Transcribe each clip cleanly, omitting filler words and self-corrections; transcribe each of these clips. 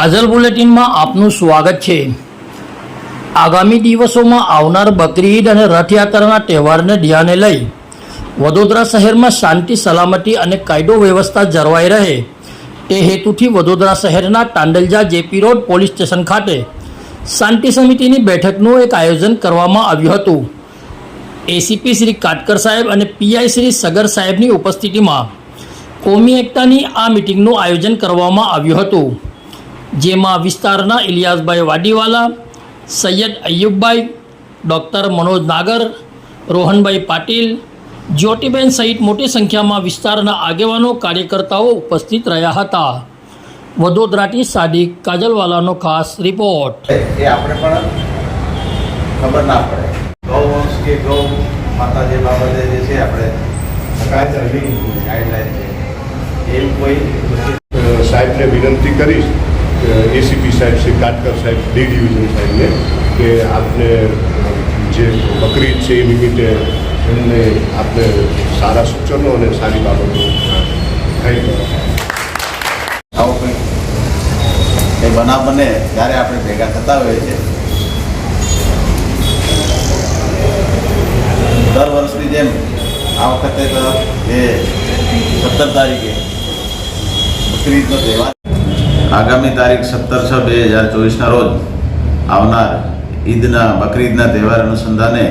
કાજલ બુલેટિનમાં આપનું સ્વાગત છે। આગામી દિવસોમાં આવનાર બકરી ઈદ અને રથયાત્રાના તહેવારને ધ્યાને લઈ વડોદરા શહેરમાં શાંતિ સલામતી અને કાયદો વ્યવસ્થા જળવાઈ રહે તે હેતુથી વડોદરા શહેરના તાંડલજા જેપી રોડ પોલીસ સ્ટેશન ખાતે શાંતિ સમિતિની બેઠકનું એક આયોજન કરવામાં આવ્યું હતું। એસીપી શ્રી કાટકર સાહેબ અને પીઆઈ શ્રી સગર સાહેબની ઉપસ્થિતિમાં કોમી એકતાની આ મિટિંગનું આયોજન કરવામાં આવ્યું હતું, જેમાં વિસ્તારના ઇલિયાસભાઈ વાડીવાલા, સૈયદ અયુબભાઈ, ડૉક્ટર મનોજ નાગર, રોહનભાઈ પાટીલ, જ્યોતિબેન સહિત મોટી સંખ્યામાં વિસ્તારના આગેવાનો કાર્યકર્તાઓ ઉપસ્થિત રહ્યા હતા। વડોદરાથી સાદિક કાજલવાલાનો ખાસ રિપોર્ટ। એ આપણે પણ ખબર ના પડે ગૌવંશ કે ગૌ માતા જે બાબતે જે છે આપણે ગાઈડલાઈન છે એવું કોઈ સાહેબને વિનંતી કરીશ એસીપી સાહેબ શ્રી કાટકર સાહેબ ડી ડિવિઝન સાહેબને કે આપને જે બકરીદ છે એ નિમિત્તે એમને આપને સારા સૂચનો અને સારી બાબતો થઈ આવું કંઈક એ બનાવ બને ત્યારે આપણે ભેગા થતા હોઈએ છીએ। દર વર્ષની જેમ આ વખતે તો એ 17 તારીખે બકરીદનો તહેવાર આગામી તારીખ 17/6/2024ના રોજ આવનાર ઈદના બકરીદના તહેવાર અનુસંધાને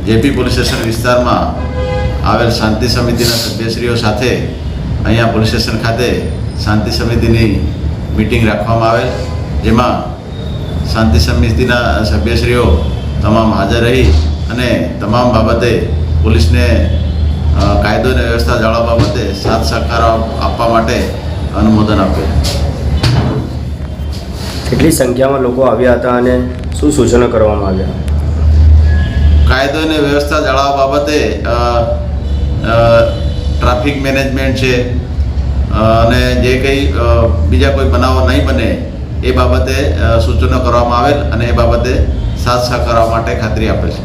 જેપી પોલીસ સ્ટેશન વિસ્તારમાં આવેલ શાંતિ સમિતિના સભ્યશ્રીઓ સાથે અહીંયા પોલીસ સ્ટેશન ખાતે શાંતિ સમિતિની મિટિંગ રાખવામાં આવેલ, જેમાં શાંતિ સમિતિના સભ્યશ્રીઓ તમામ હાજર રહી અને તમામ બાબતે પોલીસને કાયદો અને વ્યવસ્થા જાળવવા બાબતે સાથ સહકાર આપવા માટે અનુમોદન આપ્યું। કેટલી સંખ્યામાં લોકો આવ્યા હતા અને શું સૂચનો કરવામાં આવ્યા? કાયદો અને વ્યવસ્થા જાળવવા બાબતે ટ્રાફિક મેનેજમેન્ટ છે અને જે કંઈ બીજા કોઈ બનાવો નહીં બને એ બાબતે સૂચનો કરવામાં આવેલ અને એ બાબતે સાથ સહકાર માટે ખાતરી આપે છે।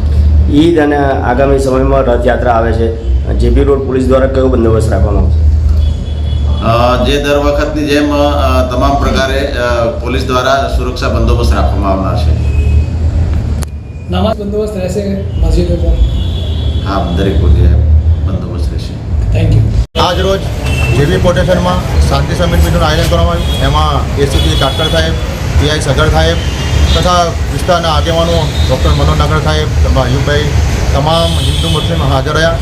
ઈદ અને આગામી સમયમાં રથયાત્રા આવે છે, જેપી રોડ પોલીસ દ્વારા કયો બંદોબસ્ત રાખવામાં આવશે? જે દર વખતની જેમ તમામ પ્રકારે પોલીસ દ્વારા સુરક્ષા બંદોબસ્ત રાખવામાં આવનાર છે। નમાઝ બંદોબસ્ત રહેશે મસ્જિદો પર? હા, દરેક જગ્યાએ બંદોબસ્ત રહેશે। Thank you. આજ રોજ જેપી પોટેશનમાં શાંતિ સમિતિનું આયોજન કરવામાં આવ્યું। એમાં એસીપી કાટકર સાહેબ, પીઆઈ સગર સાહેબ તથા વિસ્તારના આગેવાનો ડૉક્ટર મનોજ નાગર સાહેબ, અયુબભાઈ, તમામ હિન્દુ મુસ્લિમ હાજર રહ્યા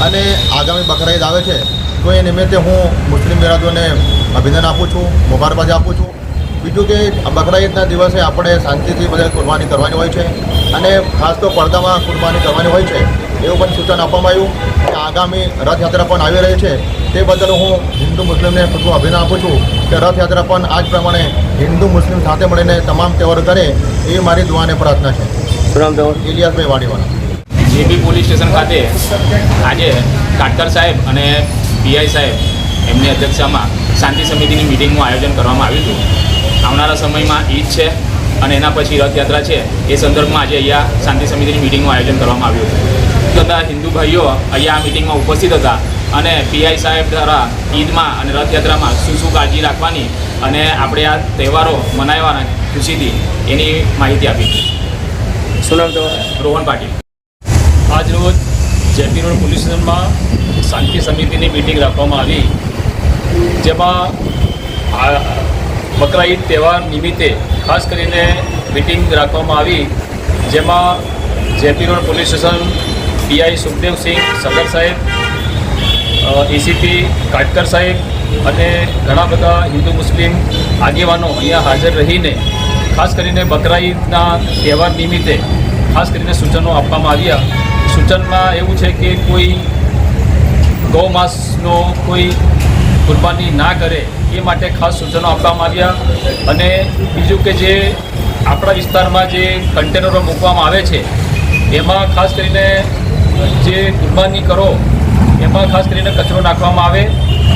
અને આગામી બકરા ઈદ આવે છે તો એ નિમિત્તે હું મુસ્લિમ બિરાદરોને અભિનંદન આપું છું, મુબારકબાદી આપું છું। બીજું કે બકરા ઈદના દિવસે આપણે શાંતિથી બધા કુરબાની કરવાની હોય છે અને ખાસ તો પડદામાં કુરબાની કરવાની હોય છે એવું પણ સૂચન આપવામાં આવ્યું કે આગામી રથયાત્રા પણ આવી રહી છે તે બદલ હું હિન્દુ મુસ્લિમને ખૂબ અભિનંદન આપું છું કે રથયાત્રા પણ આ જ પ્રમાણે હિન્દુ મુસ્લિમ સાથે મળીને તમામ તહેવારો કરે એ મારી દુઆને પ્રાર્થના છે। ઇલિયાસભાઈ વાડીવાલા, જેપી પોલીસ સ્ટેશન ખાતે આજે કાટકર સાહેબ અને પીઆઈ સાહેબ એમની અધ્યક્ષતામાં શાંતિ સમિતિની મિટિંગનું આયોજન કરવામાં આવ્યું હતું। આવનારા સમયમાં ઈદ છે અને એના પછી રથયાત્રા છે, એ સંદર્ભમાં આજે અહીંયા શાંતિ સમિતિની મિટિંગનું આયોજન કરવામાં આવ્યું હતું। બધા હિન્દુ ભાઈઓ અહીંયા આ મિટિંગમાં ઉપસ્થિત હતા અને પીઆઈ સાહેબ દ્વારા ઈદમાં અને રથયાત્રામાં શું કાળજી રાખવાની અને આપણે આ તહેવારો મનાવવાના ખુશીથી એની માહિતી આપી। શું નામ તમારું? રોહન પાટીલ। આજ રોજ જેપી રોડ પોલીસ સ્ટેશનમાં શાંતિ સમિતિની મિટિંગ રાખવામાં આવી, જેમાં બકરા ઈદ તહેવાર નિમિત્તે ખાસ કરીને મિટિંગ રાખવામાં આવી, જેમાં JP road police station PI Sukhdevsinh Sagar સાહેબ, એસીપી કાટકર સાહેબ અને ઘણા બધા હિન્દુ મુસ્લિમ આગેવાનો અહીંયા હાજર રહીને ખાસ કરીને બકરા ઈદના તહેવાર નિમિત્તે ખાસ કરીને સૂચનો આપવામાં આવ્યા। સૂચનમાં એવું છે કે કોઈ ગૌ માંસનો કોઈ કુરબાની ના કરે એ માટે ખાસ સૂચનો આપવામાં આવ્યા અને બીજું કે જે આપણા વિસ્તારમાં જે કન્ટેનરો મૂકવામાં આવે છે એમાં ખાસ કરીને જે કુરબાની કરો એમાં ખાસ કરીને કચરો નાખવામાં આવે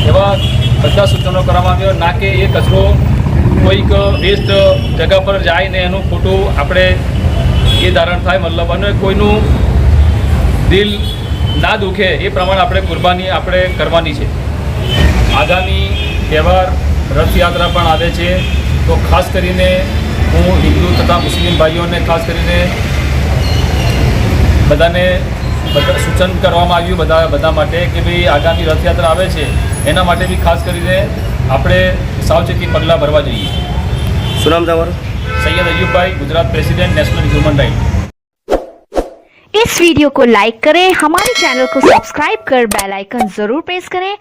એવા બધા સૂચનો કરવામાં આવ્યા, ના કે એ કચરો કોઈક વેસ્ટ જગ્યા પર જાય ને એનું ખોટું આપણે એ ધારણ થાય, મતલબ અને કોઈનું દિલ ના દુખે એ પ્રમાણે આપણે કુરબાની આપણે કરવાની છે। આગામી તહેવાર રથયાત્રા પણ આવે છે તો ખાસ કરીને હું હિન્દુ તથા મુસ્લિમ ભાઈઓને ખાસ કરીને બધાને સૂચન કરવામાં આવ્યું બધા માટે કે ભાઈ આગામી રથયાત્રા આવે છે એના માટે બી ખાસ કરીને આપણે સાવચેતી પગલાં ભરવા જોઈએ. શું નામ તમારું? सैयद अयूब भाई, Gujarat president, national human right. इस वीडियो को लाइक करें, हमारे चैनल को सब्सक्राइब कर बेल आइकन जरूर प्रेस करें